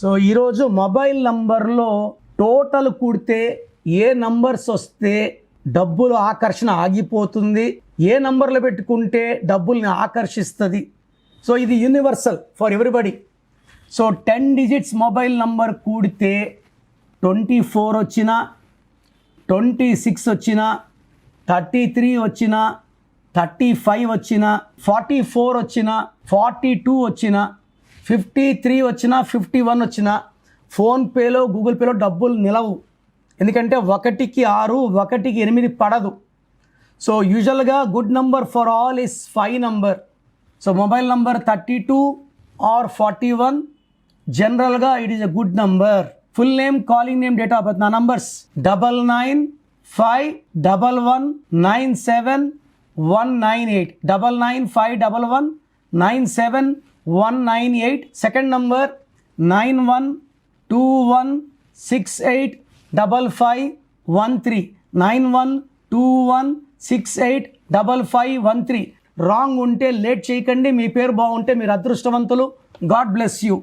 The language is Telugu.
సో ఈరోజు మొబైల్ నంబర్లో టోటల్ కూడితే ఏ నంబర్స్ వస్తే డబ్బులు ఆకర్షణ ఆగిపోతుంది, ఏ నంబర్లు పెట్టుకుంటే డబ్బుల్ని ఆకర్షిస్తుంది. సో ఇది universal for everybody. So 10 digits mobile number కూడితే 24 వచ్చినా, 26 వచ్చినా, 33 వచ్చినా, 35 వచ్చినా, 44 వచ్చినా, 42 వచ్చినా, 53 వచ్చినా, 51 వచ్చినా ఫోన్పేలో గూగుల్ పేలో డబ్బులు నిలవు. ఎందుకంటే 1కి 6, 1కి 8 పడదు. సో యూజువల్గా good number for all is 5 number. So mobile number 32 or 41 జనరల్గా it is a good number. Full name, calling name, date of birth. నా నంబర్స్ 9951197198, 9951197198. Second number 9121685513, 9121685513. రాంగ్ ఉంటే లేట్ చేయకండి. మీ పేరు బాగుంటే మీరు అదృష్టవంతులు. God bless you.